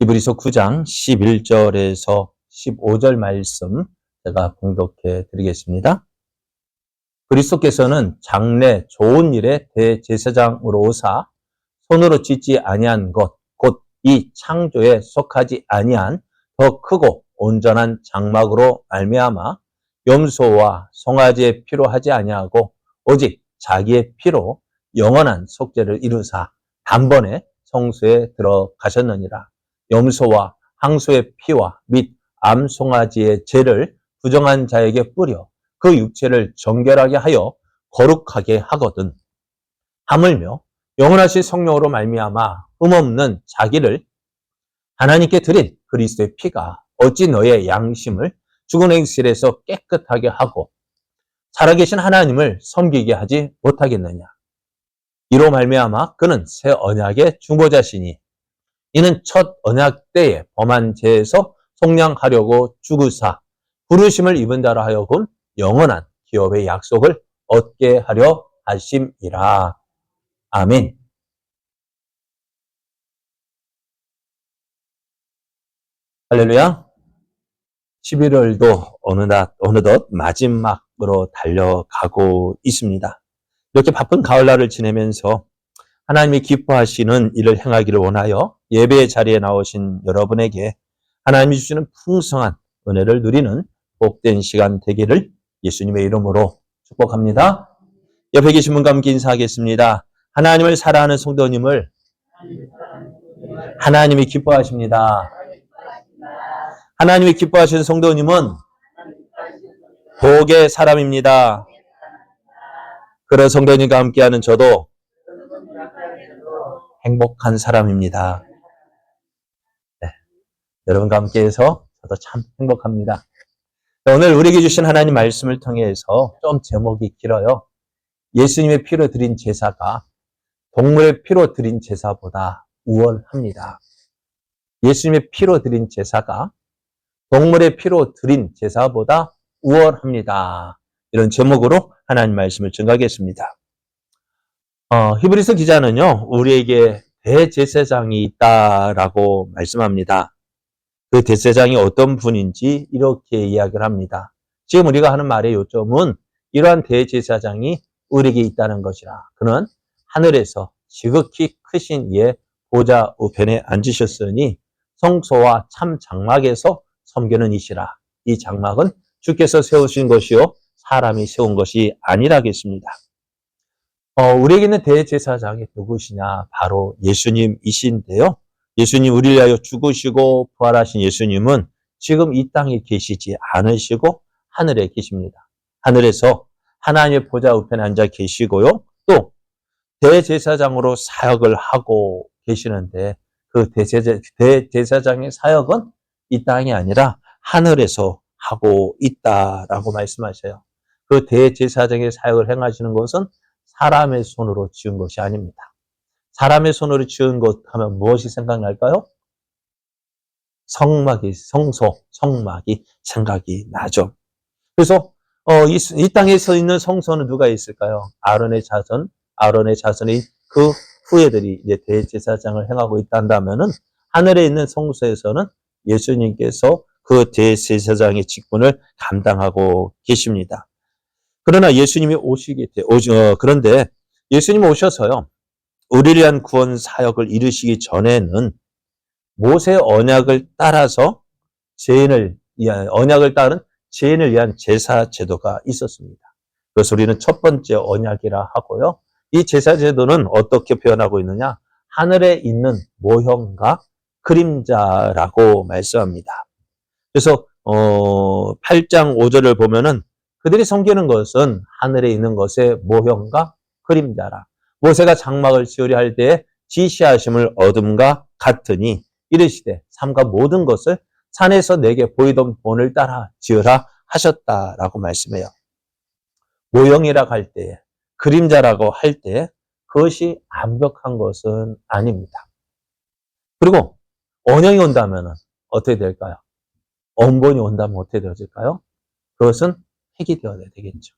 히브리서 9장 11절에서 15절 말씀 제가 봉독해 드리겠습니다. 그리스도께서는 장래 좋은 일에 대제사장으로 오사 손으로 짓지 아니한 것, 곧 이 창조에 속하지 아니한 더 크고 온전한 장막으로 말미암아 염소와 송아지의 피로 하지 아니하고 오직 자기의 피로 영원한 속죄를 이루사 단번에 성소에 들어가셨느니라. 염소와 항소의 피와 및 암송아지의 죄를 부정한 자에게 뿌려 그 육체를 정결하게 하여 거룩하게 하거든. 하물며 영원하신 성령으로 말미암아 흠없는 자기를 하나님께 드린 그리스도의 피가 어찌 너의 양심을 죽은 행실에서 깨끗하게 하고 살아계신 하나님을 섬기게 하지 못하겠느냐. 이로 말미암아 그는 새 언약의 중보자시니 이는 첫 언약 때에 범한 죄에서 속량하려고 죽으사 부르심을 입은 자로 하여금 영원한 기업의 약속을 얻게 하려 하심이라. 아멘. 할렐루야. 11월도 어느덧 마지막으로 달려가고 있습니다. 이렇게 바쁜 가을날을 지내면서 하나님이 기뻐하시는 일을 행하기를 원하여 예배의 자리에 나오신 여러분에게 하나님이 주시는 풍성한 은혜를 누리는 복된 시간 되기를 예수님의 이름으로 축복합니다. 옆에 계신 분과 함께 인사하겠습니다. 하나님을 사랑하는 성도님을 하나님이 기뻐하십니다. 하나님이 기뻐하시는 성도님은 복의 사람입니다. 그런 성도님과 함께하는 저도 행복한 사람입니다. 네, 여러분과 함께해서 저도 참 행복합니다. 오늘 우리에게 주신 하나님 말씀을 통해서 좀 제목이 길어요. 예수님의 피로 드린 제사가 동물의 피로 드린 제사보다 우월합니다. 예수님의 피로 드린 제사가 동물의 피로 드린 제사보다 우월합니다. 이런 제목으로 하나님 말씀을 증거하겠습니다. 히브리서 기자는요, 우리에게 대제사장이 있다라고 말씀합니다. 그 대제사장이 어떤 분인지 이렇게 이야기를 합니다. 지금 우리가 하는 말의 요점은 이러한 대제사장이 우리에게 있다는 것이라. 그는 하늘에서 지극히 크신 이의 보좌 우편에 앉으셨으니 성소와 참 장막에서 섬기는 이시라. 이 장막은 주께서 세우신 것이요 사람이 세운 것이 아니라겠습니다. 우리에게 있는 대제사장이 누구시냐? 바로 예수님이신데요. 예수님 우리를 위하여 죽으시고 부활하신 예수님은 지금 이 땅에 계시지 않으시고 하늘에 계십니다. 하늘에서 하나님의 보좌 우편에 앉아 계시고요. 또 대제사장으로 사역을 하고 계시는데 그 대제사장의 사역은 이 땅이 아니라 하늘에서 하고 있다라고 말씀하셔요. 그 대제사장의 사역을 행하시는 것은 사람의 손으로 지은 것이 아닙니다. 사람의 손으로 지은 것 하면 무엇이 생각날까요? 성소, 성막이 생각이 나죠. 그래서 이 땅에 서 있는 성소는 누가 있을까요? 아론의 자손의 그 후예들이 이제 대제사장을 행하고 있다면은 하늘에 있는 성소에서는 예수님께서 그 대제사장의 직분을 감당하고 계십니다. 그러나 예수님이 그런데 예수님이 오셔서요, 우리를 위한 구원 사역을 이루시기 전에는 모세 언약을 따라서 언약을 따른 죄인을 위한 제사 제도가 있었습니다. 그래서 우리는 첫 번째 언약이라 하고요. 이 제사 제도는 어떻게 표현하고 있느냐? 하늘에 있는 모형과 그림자라고 말씀합니다. 그래서 8장 5절을 보면은 그들이 섬기는 것은 하늘에 있는 것의 모형과 그림자라. 모세가 장막을 지으려 할 때에 지시하심을 얻음과 같으니 이르시되 삼가 모든 것을 산에서 내게 보이던 본을 따라 지으라 하셨다라고 말씀해요. 모형이라고 할 때에, 그림자라고 할 때에 그것이 완벽한 것은 아닙니다. 그리고 언형이 온다면 어떻게 될까요? 언본이 온다면 어떻게 되어질까요? 그것은 획이 되어야 되겠죠.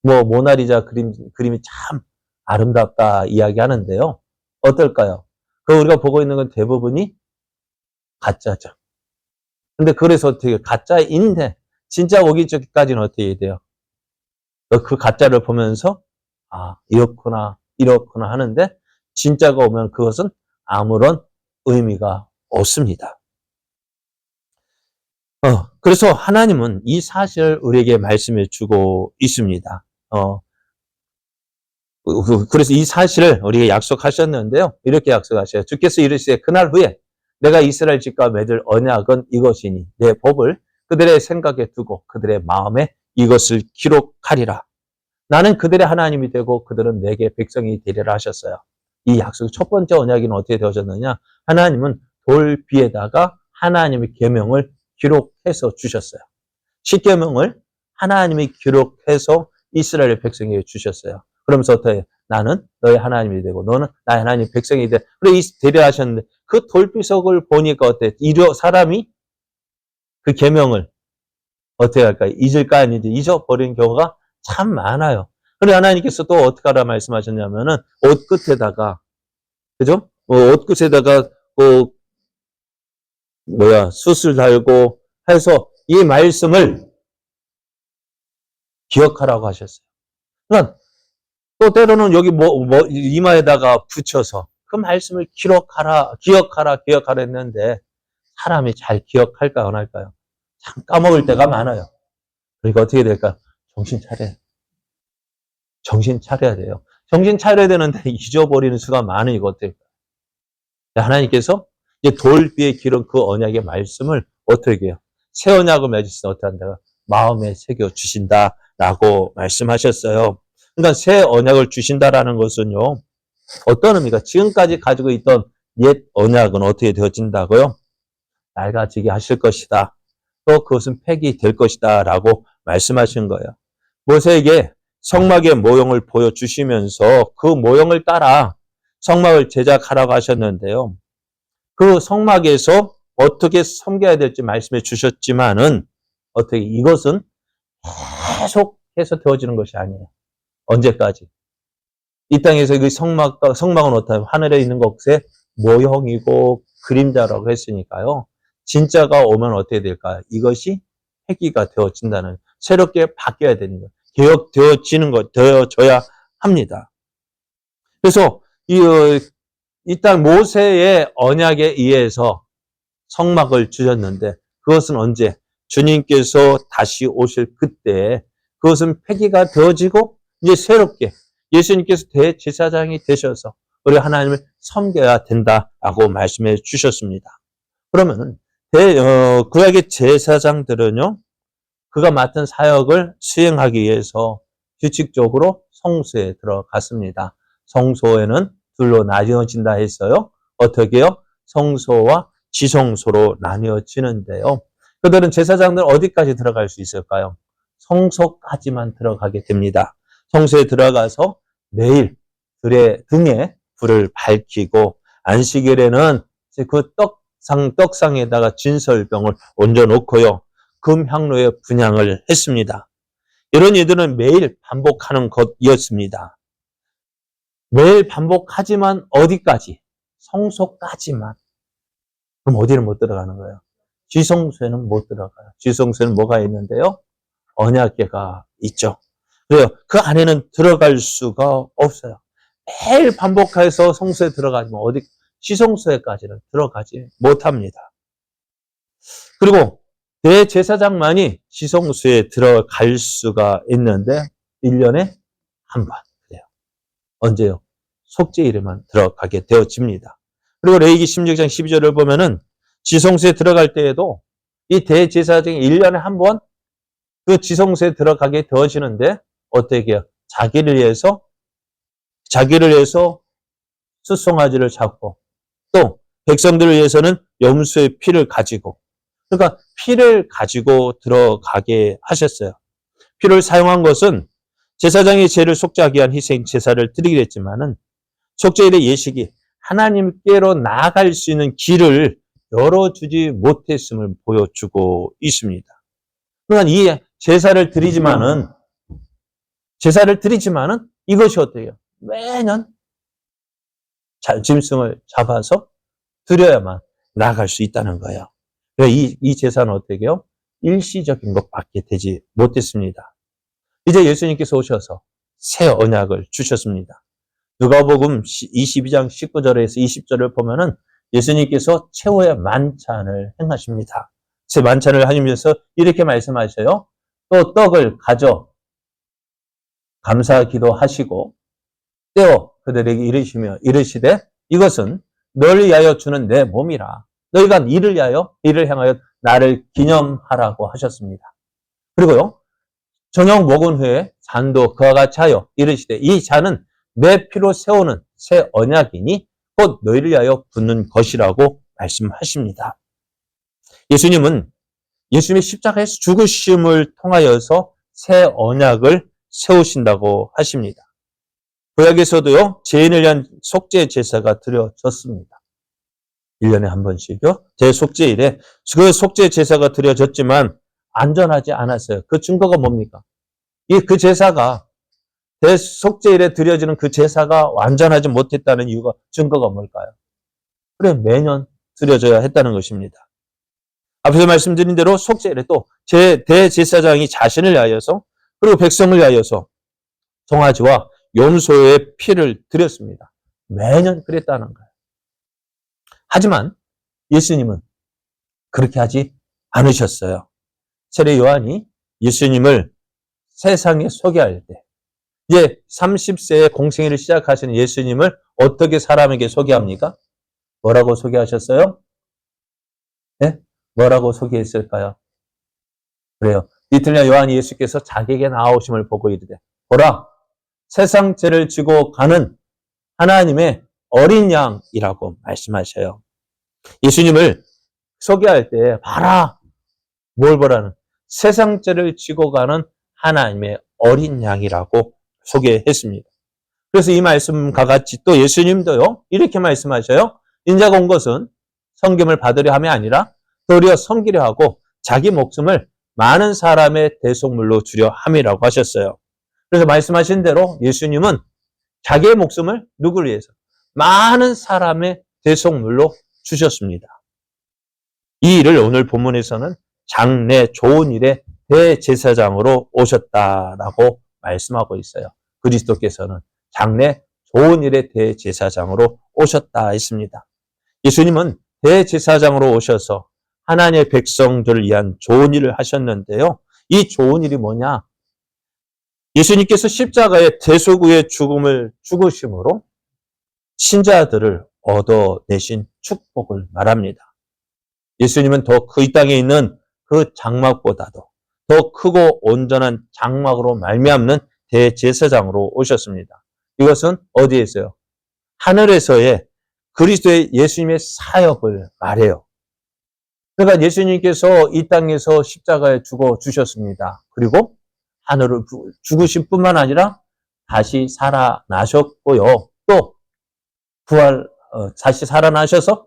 모나리자 그림이 참 아름답다 이야기하는데요. 어떨까요? 그 우리가 보고 있는 건 대부분이 가짜죠. 근데 그래서 어떻게 가짜인데 진짜 오기 전까지는 어떻게 돼요? 그 가짜를 보면서 아, 이렇구나, 이렇구나 하는데 진짜가 오면 그것은 아무런 의미가 없습니다. 그래서 하나님은 이 사실을 우리에게 말씀해 주고 있습니다. 그래서 이 사실을 우리에게 약속하셨는데요. 이렇게 약속하셔요. 주께서 이르시되 그날 후에 내가 이스라엘 집과 맺을 언약은 이것이니 내 법을 그들의 생각에 두고 그들의 마음에 이것을 기록하리라. 나는 그들의 하나님이 되고 그들은 내게 백성이 되리라 하셨어요. 이 약속 첫 번째 언약은 어떻게 되어졌느냐? 하나님은 돌 위에다가 하나님의 계명을 기록해서 주셨어요. 십계명을 하나님이 기록해서 이스라엘 백성에게 주셨어요. 그러면서 어떻게 나는 너의 하나님이 되고 너는 나의 하나님 백성이 돼. 그래 되려 하셨는데 그 돌비석을 보니까 어때? 사람이 그 계명을 어떻게 할까요? 잊을까 아닌지 잊어버리는 경우가 참 많아요. 그런데 하나님께서 또 어떻게 하라 말씀하셨냐면은 옷 끝에다가 그죠? 옷 끝에다가 숯을 달고 해서 이 말씀을 기억하라고 하셨어요. 그러니까 또 때로는 여기 이마에다가 붙여서 그 말씀을 기억하라 했는데 사람이 잘 기억할까 안 할까요? 참 까먹을 때가 많아요. 그러니까 어떻게 될까요? 정신 차려야 돼요. 정신 차려야 되는데 잊어버리는 수가 많은 이것들. 하나님께서 이제 돌 위에 기른 그 언약의 말씀을 어떻게 해요? 새 언약을 맺으시면 어떻게 한다고? 마음에 새겨 주신다라고 말씀하셨어요. 그러니까 새 언약을 주신다라는 것은요. 어떤 의미가 지금까지 가지고 있던 옛 언약은 어떻게 되어진다고요? 낡아지게 하실 것이다. 또 그것은 폐기될 것이다 라고 말씀하신 거예요. 모세에게 성막의 모형을 보여주시면서 그 모형을 따라 성막을 제작하라고 하셨는데요. 그 성막에서 어떻게 섬겨야 될지 말씀해 주셨지만은 어떻게 이것은 계속해서 되어지는 것이 아니에요. 언제까지? 이 땅에서 그 성막은 어떠하면 하늘에 있는 것의 모형이고 그림자라고 했으니까요. 진짜가 오면 어떻게 될까요? 이것이 폐기가 되어진다는, 새롭게 바뀌어야 되는 것, 되어져야 합니다. 그래서 이 땅 모세의 언약에 의해서 성막을 주셨는데 그것은 언제? 주님께서 다시 오실 그때 그것은 폐기가 되어지고 이제 새롭게 예수님께서 대제사장이 되셔서 우리 하나님을 섬겨야 된다라고 말씀해 주셨습니다. 그러면은 구약의 제사장들은요, 그가 맡은 사역을 수행하기 위해서 규칙적으로 성소에 들어갔습니다. 성소에는 둘로 나뉘어진다 했어요. 어떻게요? 성소와 지성소로 나뉘어지는데요. 그들은 제사장들 어디까지 들어갈 수 있을까요? 성소까지만 들어가게 됩니다. 성소에 들어가서 매일 등에 불을 밝히고 안식일에는 그 떡상에다가 진설병을 얹어놓고요. 금향로에 분향을 했습니다. 이런 일들은 매일 반복하는 것이었습니다. 매일 반복하지만 어디까지? 성소까지만. 그럼 어디를 못 들어가는 거예요? 지성소에는 못 들어가요. 지성소에는 뭐가 있는데요? 언약궤가 있죠. 그래요. 그 안에는 들어갈 수가 없어요. 매일 반복해서 성소에 들어가지만 지성소에까지는 들어가지 못합니다. 그리고 대제사장만이 지성소에 들어갈 수가 있는데 1년에 한 번. 그래요. 언제요? 속죄일에만 들어가게 되어집니다. 그리고 레위기 16장 12절을 보면은 지성소에 들어갈 때에도 이 대제사장이 1년에 한 번 그 지성소에 들어가게 되어지는데 어떻게 해요? 자기를 위해서 수송아지를 잡고 또 백성들을 위해서는 염소의 피를 가지고, 그러니까 피를 가지고 들어가게 하셨어요. 피를 사용한 것은 제사장이 죄를 속죄하기 위한 희생 제사를 드리기로 했지만은 속죄일의 예식이 하나님께로 나아갈 수 있는 길을 열어주지 못했음을 보여주고 있습니다. 그러니까 이 제사를 드리지만은 이것이 어때요? 매년 짐승을 잡아서 드려야만 나아갈 수 있다는 거예요. 이 제사는 어떻게 해요? 일시적인 것밖에 되지 못했습니다. 이제 예수님께서 오셔서 새 언약을 주셨습니다. 누가복음 22장 19절에서 20절을 보면은 예수님께서 최후의 만찬을 행하십니다. 새 만찬을 하시면서 이렇게 말씀하셔요. 또 떡을 가져 감사 기도하시고 떼어 그들에게 이르시되 이것은 너를 위하여 주는 내 몸이라. 너희가 이를 향하여 나를 기념하라고 하셨습니다. 그리고요, 저녁 먹은 후에 잔도 그와 같이 하여 이르시되 이 잔은 내 피로 세우는 새 언약이니 곧 너희를 위하여 붓는 것이라고 말씀하십니다. 예수님은 예수님의 십자가에서 죽으심을 통하여서 새 언약을 세우신다고 하십니다. 구약에서도요, 죄인을 위한 속죄 제사가 드려졌습니다. 1년에 한 번씩요, 대속죄일에 그 속죄 제사가 드려졌지만 안전하지 않았어요. 그 증거가 뭡니까? 그 제사가, 대속죄일에 드려지는 그 제사가 완전하지 못했다는 이유가, 증거가 뭘까요? 그래, 매년 드려져야 했다는 것입니다. 앞에서 말씀드린 대로 속죄일에 또 대제사장이 자신을 위하여서 그리고 백성을 위하여서 송아지와 염소의 피를 드렸습니다. 매년 그랬다는 거예요. 하지만 예수님은 그렇게 하지 않으셨어요. 세례 요한이 예수님을 세상에 소개할 때, 이제 30세의 공생애를 시작하시는 예수님을 어떻게 사람에게 소개합니까? 뭐라고 소개하셨어요? 네? 뭐라고 소개했을까요? 그래요. 이틀날 요한이 예수께서 자기에게 나오심을 보고 이르되 보라, 세상 죄를 지고 가는 하나님의 어린 양이라고 말씀하셔요. 예수님을 소개할 때 봐라, 뭘 보라는, 세상 죄를 지고 가는 하나님의 어린 양이라고 소개했습니다. 그래서 이 말씀과 같이 또 예수님도요, 이렇게 말씀하셔요. 인자가 온 것은 섬김을 받으려 함이 아니라 도리어 섬기려 하고 자기 목숨을 많은 사람의 대속물로 주려 함이라고 하셨어요. 그래서 말씀하신 대로 예수님은 자기의 목숨을 누구를 위해서? 많은 사람의 대속물로 주셨습니다. 이 일을 오늘 본문에서는 장래 좋은 일의 대제사장으로 오셨다라고 말씀하고 있어요. 그리스도께서는 장래 좋은 일의 대제사장으로 오셨다 했습니다. 예수님은 대제사장으로 오셔서 하나님의 백성들을 위한 좋은 일을 하셨는데요. 이 좋은 일이 뭐냐? 예수님께서 십자가의 대속의 죽음을 죽으심으로 신자들을 얻어내신 축복을 말합니다. 예수님은 더 이 땅에 있는 그 장막보다도 더 크고 온전한 장막으로 말미암는 대제사장으로 오셨습니다. 이것은 어디에 있어요? 하늘에서의 그리스도의 예수님의 사역을 말해요. 그러니까 예수님께서 이 땅에서 십자가에 죽어 주셨습니다. 그리고 하늘을 죽으신 뿐만 아니라 다시 살아나셨고요. 또 다시 살아나셔서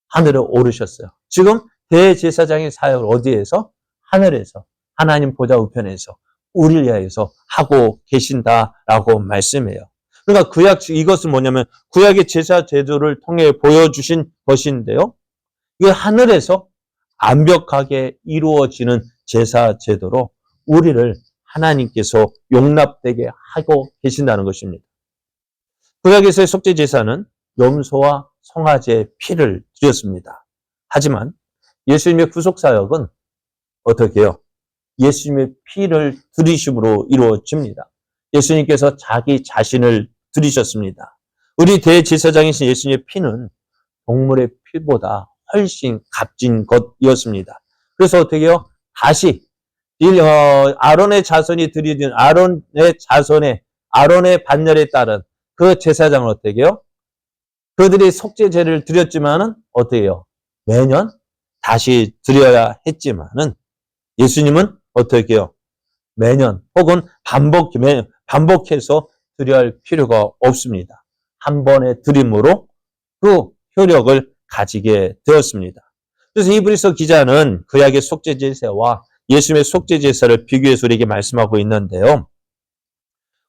하늘에 오르셨어요. 지금 대제사장의 사역을 어디에서? 하늘에서, 하나님 보좌 우편에서 우리를 위하여서 하고 계신다라고 말씀해요. 그러니까 이것은 뭐냐면 구약의 제사 제도를 통해 보여주신 것인데요. 이게 하늘에서 완벽하게 이루어지는 제사 제도로 우리를 하나님께서 용납되게 하고 계신다는 것입니다. 구약에서의 속죄 제사는 염소와 송아지의 피를 드렸습니다. 하지만 예수님의 구속 사역은 어떻게 해요? 예수님의 피를 드리심으로 이루어집니다. 예수님께서 자기 자신을 드리셨습니다. 우리 대제사장이신 예수님의 피는 동물의 피보다 훨씬 값진 것이었습니다. 그래서 어떻게 해요? 다시 아론의 자손이 드리는 아론의 반열에 따른 그 제사장은 어떻게 해요? 그들이 속죄제를 드렸지만은 어떻게 해요? 매년 다시 드려야 했지만은 예수님은 어떻게 해요? 매년 혹은 반복해서 드려야 할 필요가 없습니다. 한 번의 드림으로 그 효력을 가지게 되었습니다. 그래서 히브리서 기자는 구약의 속죄제사와 예수님의 속죄제사를 비교해서 우리에게 말씀하고 있는데요.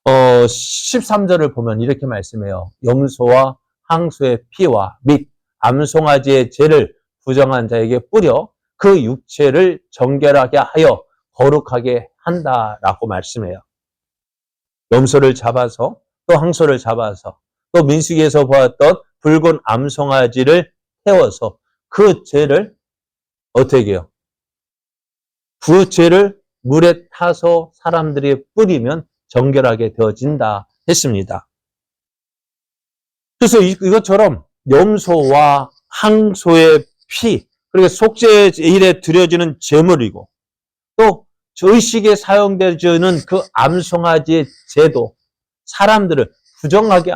13절을 보면 이렇게 말씀해요. 염소와 항소의 피와 및 암송아지의 죄를 부정한 자에게 뿌려 그 육체를 정결하게 하여 거룩하게 한다라고 말씀해요. 염소를 잡아서 또 항소를 잡아서 또 민수기에서 보았던 붉은 암송아지를 태워서 그 죄를 어떻게 해요? 그 죄를 물에 타서 사람들이 뿌리면 정결하게 되어진다 했습니다. 그래서 이것처럼 염소와 항소의 피, 그리고 속죄일에 드려지는 제물이고 또 의식에 사용되어지는 그 암송아지의 제도, 사람들을 부정하게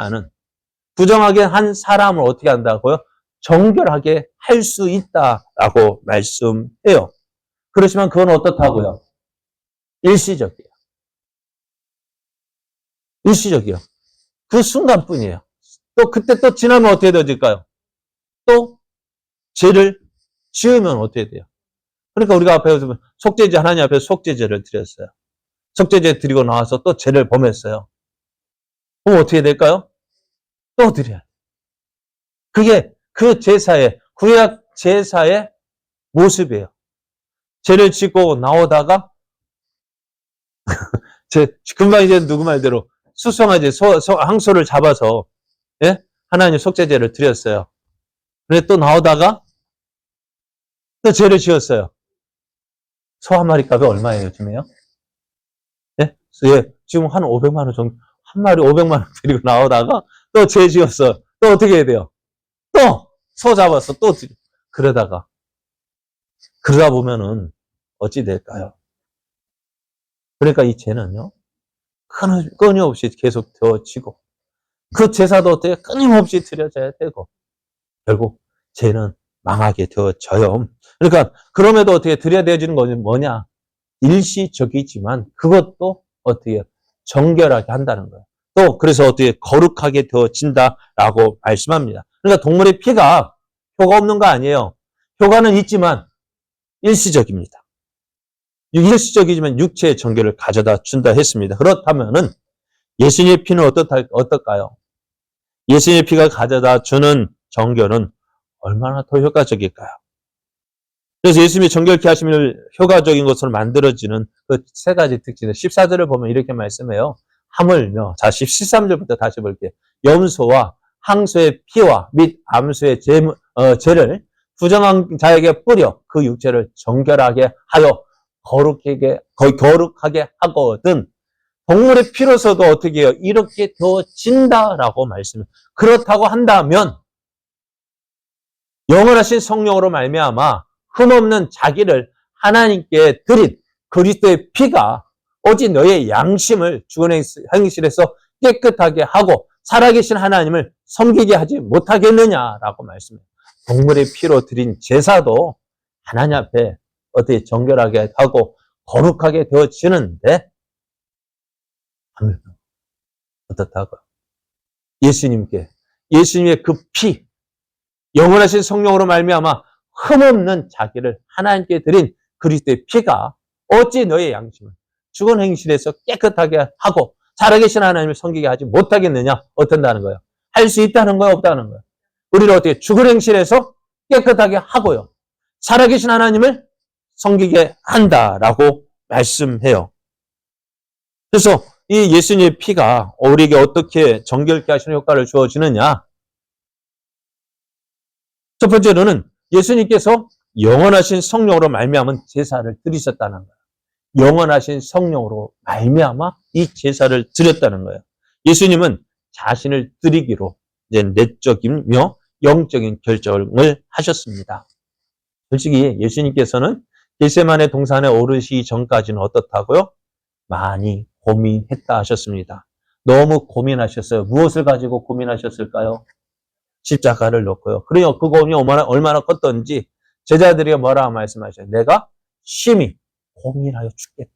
한 사람을 어떻게 한다고요? 정결하게 할 수 있다라고 말씀해요. 그렇지만 그건 어떻다고요? 일시적이에요. 그 순간뿐이에요. 또 그때 또 지나면 어떻게 되어질까요? 또 죄를 지으면 어떻게 돼요? 그러니까 우리가 앞에서 속죄제, 하나님 앞에 속죄제를 드렸어요. 속죄제 드리고 나와서 또 죄를 범했어요. 그럼 어떻게 될까요? 또 드려야 돼요. 그게 그 제사의, 구약 제사의 모습이에요. 죄를 짓고 나오다가 금방 이제 누구 말대로 수송아지, 항소를 잡아서 예? 하나님 속죄제를 드렸어요. 그래 또 나오다가 또 죄를 지었어요. 소 한 마리 값이 얼마예요, 요즘에요? 예? 예, 지금 한 500만 원 정도, 한 마리 500만 원 드리고 나오다가 또 죄 지었어. 또 어떻게 해야 돼요? 또 소 잡았어. 또 그러다 보면은 어찌 될까요? 그러니까 이 죄는요, 끊임없이 계속 되어지고 그 제사도 어떻게 끊임없이 드려져야 되고 결국 죄는 망하게 되어져요. 그러니까 그럼에도 어떻게 드려야 되어지는 것은 뭐냐? 일시적이지만 그것도 어떻게 정결하게 한다는 거예요. 또 그래서 어떻게 거룩하게 되어진다라고 말씀합니다. 그러니까 동물의 피가 효가 없는 거 아니에요. 효과는 있지만 일시적입니다. 일시적이지만 육체의 정결을 가져다 준다 했습니다. 그렇다면은 예수님의 피는 어떨까요? 예수님의 피가 가져다 주는 정결은 얼마나 더 효과적일까요? 그래서 예수님이 정결케 하심을 효과적인 것으로 만들어지는 그 세 가지 특징을 14절을 보면 이렇게 말씀해요. 하물며, 자, 13절부터 다시 볼게요. 염소와 항소의 피와 및 암소의 죄를 부정한 자에게 뿌려 그 육체를 정결하게 하여 거룩하게 하거든. 동물의 피로서도 어떻게 해요? 이렇게 되어진다라고 말씀해요. 그렇다고 한다면 영원하신 성령으로 말미암아 흠없는 자기를 하나님께 드린 그리스도의 피가 오직 너의 양심을 죽은 행실에서 깨끗하게 하고 살아계신 하나님을 섬기게 하지 못하겠느냐라고 말씀해요. 동물의 피로 드린 제사도 하나님 앞에 어떻게 정결하게 하고 거룩하게 되어지는데 어떻다고요? 예수님의 그 피, 영원하신 성령으로 말미암아 흠없는 자기를 하나님께 드린 그리스도의 피가 어찌 너의 양심을 죽은 행실에서 깨끗하게 하고 살아계신 하나님을 섬기게 하지 못하겠느냐? 어떤다는 거예요? 할 수 있다는 거예요? 없다는 거예요? 우리를 어떻게 죽은 행실에서 깨끗하게 하고요. 살아계신 하나님을 섬기게 한다라고 말씀해요. 그래서 이 예수님의 피가 우리에게 어떻게 정결케 하시는 효과를 주어지느냐? 첫 번째로는 예수님께서 영원하신 성령으로 말미암은 제사를 드리셨다는 거예요. 영원하신 성령으로 말미암아 이 제사를 드렸다는 거예요. 예수님은 자신을 드리기로 이제 내적이며 영적인 결정을 하셨습니다. 솔직히 예수님께서는 겟세마네 동산에 오르시기 전까지는 어떻다고요? 많이 고민했다 하셨습니다. 너무 고민하셨어요. 무엇을 가지고 고민하셨을까요? 십자가를 놓고요. 그래요. 그 고민이 얼마나 컸던지 제자들이 뭐라고 말씀하셔요? 내가 심히 고민하여 죽겠다.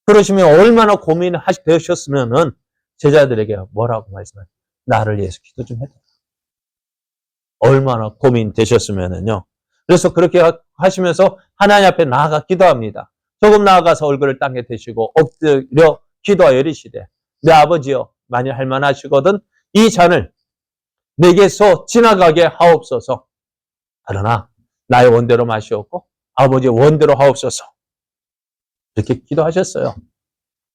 그러시면 얼마나 고민하셨으면은 제자들에게 뭐라고 말씀하세요? 나를 위해서 기도 좀 해라. 얼마나 고민되셨으면은요. 그래서 그렇게 하시면서 하나님 앞에 나아가 기도합니다. 조금 나아가서 얼굴을 땅에 대시고 엎드려 기도하여 이르시되 내 아버지여 만일 할만하시거든 이 잔을 내게서 지나가게 하옵소서. 그러나 나의 원대로 마시옵고 아버지의 원대로 하옵소서. 이렇게 기도하셨어요.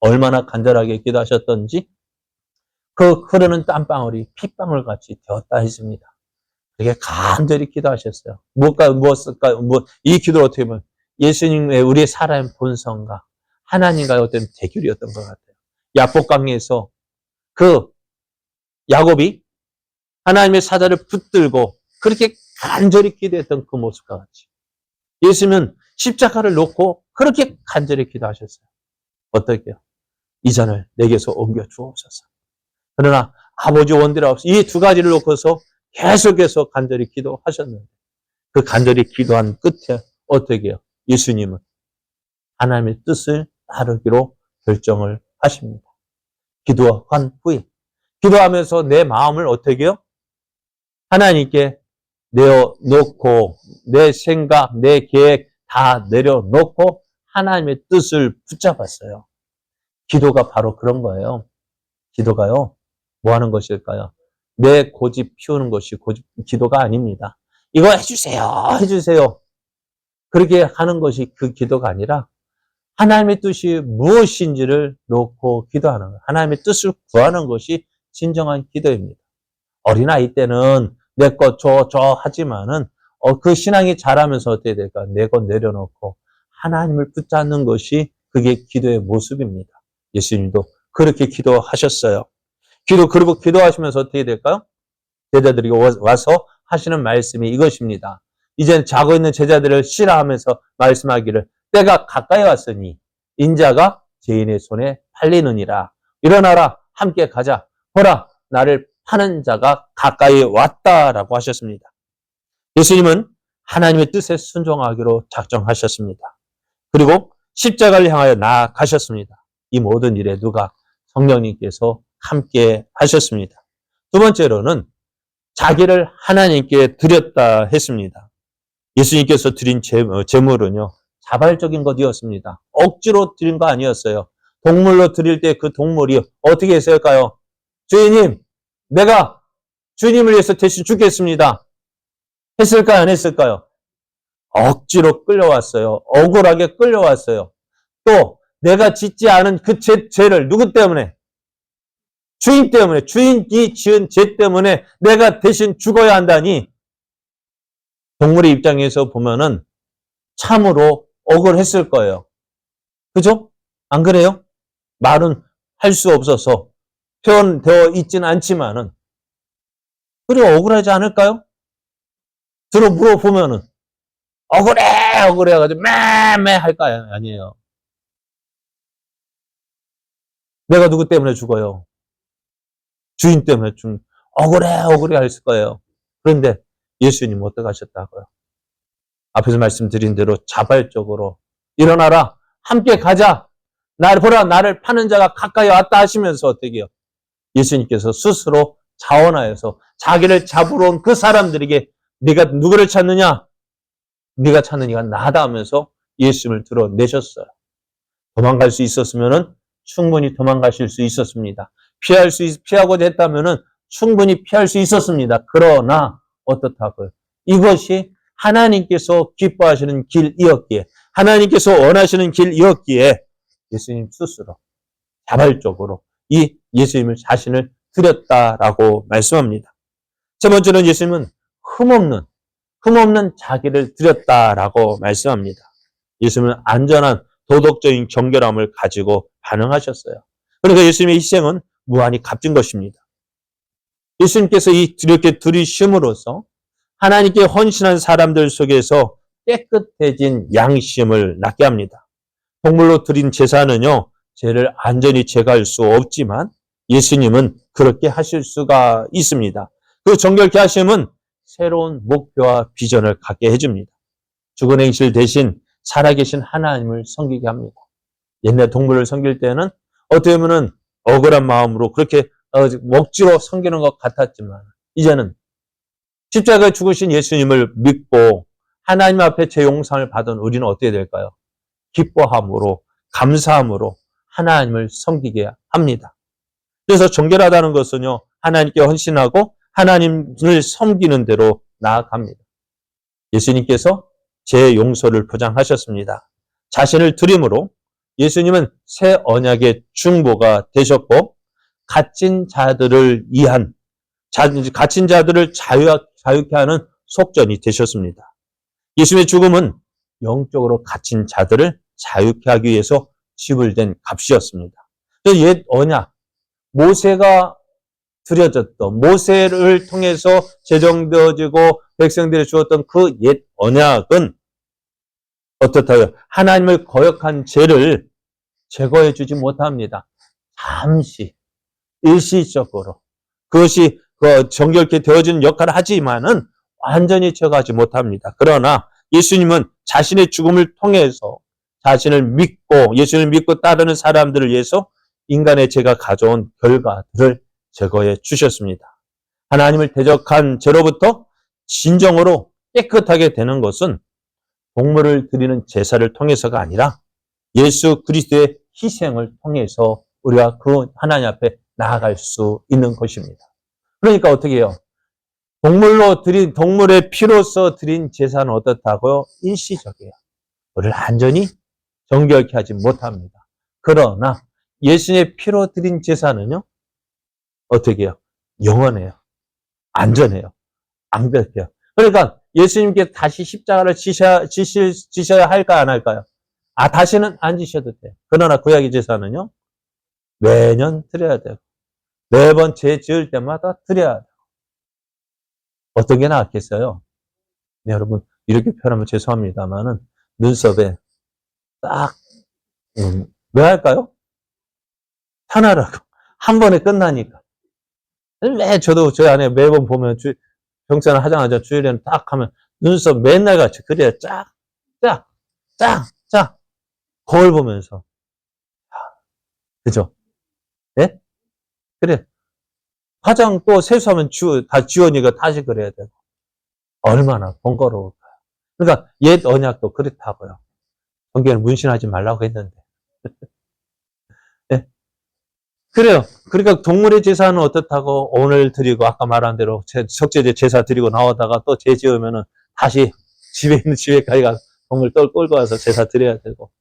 얼마나 간절하게 기도하셨던지 그 흐르는 땀방울이 핏방울 같이 되었다 했습니다. 그렇게 간절히 기도하셨어요. 이 기도를 어떻게 보면 예수님의 우리의 사람의 본성과 하나님과의 어떤 대결이었던 것 같아요. 야복강에서 그 야곱이 하나님의 사자를 붙들고 그렇게 간절히 기도했던 그 모습과 같이 예수님은 십자가를 놓고 그렇게 간절히 기도하셨어요. 어떻게요? 이 잔을 내게서 옮겨 주옵소서. 그러나 아버지 원대로 하옵소서. 이 두 가지를 놓고서 계속해서 간절히 기도하셨는데 그 간절히 기도한 끝에 어떻게 해요? 예수님은 하나님의 뜻을 따르기로 결정을 하십니다. 기도한 후에 기도하면서 내 마음을 어떻게 해요? 하나님께 내어놓고 내 생각, 내 계획 다 내려놓고 하나님의 뜻을 붙잡았어요. 기도가 바로 그런 거예요. 기도가요. 뭐 하는 것일까요? 내 고집 피우는 것이 기도가 아닙니다. 이거 해주세요. 해주세요. 그렇게 하는 것이 그 기도가 아니라 하나님의 뜻이 무엇인지를 놓고 기도하는 거예요. 하나님의 뜻을 구하는 것이 진정한 기도입니다. 어린아이 때는 내 것 줘 하지만은 그 신앙이 자라면서 어떻게 될까? 내 것 내려놓고 하나님을 붙잡는 것이 그게 기도의 모습입니다. 예수님도 그렇게 기도하셨어요. 그리고 기도하시면서 어떻게 될까요? 제자들이 와서 하시는 말씀이 이것입니다. 이젠 자고 있는 제자들을 싫어하면서 말씀하기를 때가 가까이 왔으니 인자가 죄인의 손에 팔리느니라. 일어나라 함께 가자. 보라 나를 파는 자가 가까이 왔다라고 하셨습니다. 예수님은 하나님의 뜻에 순종하기로 작정하셨습니다. 그리고 십자가를 향하여 나아가셨습니다. 이 모든 일에 누가? 성령님께서 함께 하셨습니다. 두 번째로는 자기를 하나님께 드렸다 했습니다. 예수님께서 드린 제물은요, 자발적인 것이었습니다. 억지로 드린 거 아니었어요. 동물로 드릴 때 그 동물이 어떻게 했을까요? 주인님, 내가 주님을 위해서 대신 죽겠습니다. 했을까요? 안 했을까요? 억지로 끌려왔어요. 억울하게 끌려왔어요. 또 내가 짓지 않은 그 죄를 누구 때문에? 주인 때문에, 주인이 지은 죄 때문에 내가 대신 죽어야 한다니 동물의 입장에서 보면은 참으로 억울했을 거예요. 그죠? 안 그래요? 말은 할 수 없어서 표현되어 있지는 않지만은 그래 억울하지 않을까요? 들어 물어보면은 억울해 가지고 매매 할까요? 아니에요. 내가 누구 때문에 죽어요? 주인 때문에 좀 억울해 했을 거예요. 그런데 예수님 어떻게 하셨다고요? 앞에서 말씀드린 대로 자발적으로 일어나라 함께 가자 보라 나를 파는 자가 가까이 왔다 하시면서 어떻게 해요? 예수님께서 스스로 자원하여서 자기를 잡으러 온 그 사람들에게 네가 누구를 찾느냐? 네가 찾는 이가 나다 하면서 예수님을 드러내셨어요. 도망갈 수 있었으면은 충분히 도망가실 수 있었습니다. 피하고자 했다면은 충분히 피할 수 있었습니다. 그러나 어떻다고요? 이것이 하나님께서 기뻐하시는 길이었기에 하나님께서 원하시는 길이었기에 예수님 스스로 자발적으로 이 예수님을 자신을 드렸다라고 말씀합니다. 세 번째는 예수님은 흠없는 자기를 드렸다라고 말씀합니다. 예수님은 안전한 도덕적인 경결함을 가지고 반응하셨어요. 그러니까 예수님의 희생은 무한히 값진 것입니다. 예수님께서 이렇게 들이심으로써 하나님께 헌신한 사람들 속에서 깨끗해진 양심을 낳게 합니다. 동물로 드린 제사는요, 죄를 안전히 제거할 수 없지만 예수님은 그렇게 하실 수가 있습니다. 그 정결케 하심은 새로운 목표와 비전을 갖게 해줍니다. 죽은 행실 대신 살아계신 하나님을 섬기게 합니다. 옛날 동물을 섬길 때는 어떻게 보면 억울한 마음으로 그렇게 억지로 섬기는 것 같았지만 이제는 십자가에 죽으신 예수님을 믿고 하나님 앞에 제 용상을 받은 우리는 어떻게 될까요? 기뻐함으로 감사함으로 하나님을 섬기게 합니다. 그래서 정결하다는 것은요 하나님께 헌신하고 하나님을 섬기는 대로 나아갑니다. 예수님께서 제 용서를 보장하셨습니다. 자신을 드림으로 예수님은 새 언약의 중보가 되셨고 갇힌 자들을 갇힌 자들을 자유케 하는 속전이 되셨습니다. 예수님의 죽음은 영적으로 갇힌 자들을 자유케 하기 위해서 지불된 값이었습니다. 옛 언약, 모세가 드려졌던, 모세를 통해서 제정되어지고 백성들이 주었던 그 옛 언약은 어떻다고요? 하나님을 거역한 죄를 제거해 주지 못합니다. 잠시, 일시적으로. 그것이 정결케 되어지는 역할을 하지만은 완전히 제거하지 못합니다. 그러나 예수님은 자신의 죽음을 통해서 자신을 믿고 예수님을 믿고 따르는 사람들을 위해서 인간의 죄가 가져온 결과들을 제거해 주셨습니다. 하나님을 대적한 죄로부터 진정으로 깨끗하게 되는 것은 동물을 드리는 제사를 통해서가 아니라 예수 그리스도의 희생을 통해서 우리가 그 하나님 앞에 나아갈 수 있는 것입니다. 그러니까 어떻게 해요? 동물의 피로서 드린 제사는 어떻다고요? 일시적이에요. 우리를 완전히 정결케 하지 못합니다. 그러나 예수님의 피로 드린 제사는요? 어떻게 해요? 영원해요. 안전해요. 완벽해요. 그러니까 예수님께 다시 십자가를 지셔야 할까 안 할까요? 다시는 안 지셔도 돼요. 그러나 구약의 제사는요? 매년 드려야 되고 매번 죄 지을 때마다 드려야 돼요. 어떤 게 나았겠어요? 네, 여러분 이렇게 표현하면 죄송합니다만은 눈썹에 딱 왜 할까요? 하나라고 한 번에 끝나니까. 저도 저희 아내 매번 보면 병사는 하자마자 주일에는 딱 하면 눈썹 맨날 같이 그래야 쫙 거울 보면서 그죠? 예? 그래 화장 또 세수하면 다 지우니까 다시 그래야 되고 얼마나 번거로울까요? 그러니까 옛 언약도 그렇다고요. 성경에 문신하지 말라고 했는데 예? 그래요. 그러니까 동물의 제사는 어떻다고 오늘 드리고 아까 말한 대로 석제제 제사 드리고 나오다가 또 죄 지으면은 다시 집에 가서 동물 끌고 와서 제사 드려야 되고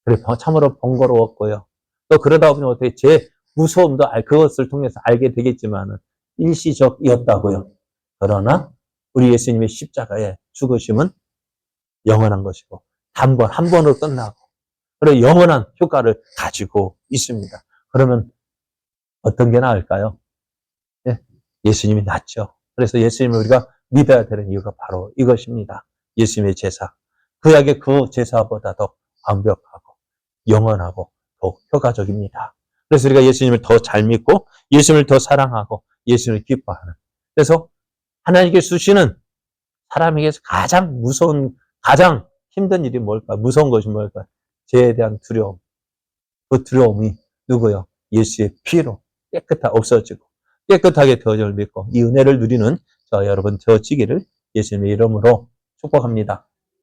그래 참으로 번거로웠고요. 또 그러다 보니 어떻게 제 무서움도 그것을 통해서 알게 되겠지만은 일시적이었다고요. 그러나 우리 예수님의 십자가의 죽으심은 영원한 것이고 한 번으로 끝나고 그리고 영원한 효과를 가지고 있습니다. 그러면 어떤 게 나을까요? 예, 예수님이 낫죠. 그래서 예수님을 우리가 믿어야 되는 이유가 바로 이것입니다. 예수님의 제사. 구약의 그 제사보다 더 완벽하고 영원하고 더욱 효과적입니다. 그래서 우리가 예수님을 더 잘 믿고 예수님을 더 사랑하고 예수님을 기뻐하는. 그래서 하나님께 주시는 사람에게서 가장 무서운, 가장 힘든 일이 뭘까? 무서운 것이 뭘까? 죄에 대한 두려움. 그 두려움이 누구요? 예수의 피로 없어지고 깨끗하게 되어짐을 믿고 이 은혜를 누리는 저 여러분 되어지기를 예수님의 이름으로 축복합니다.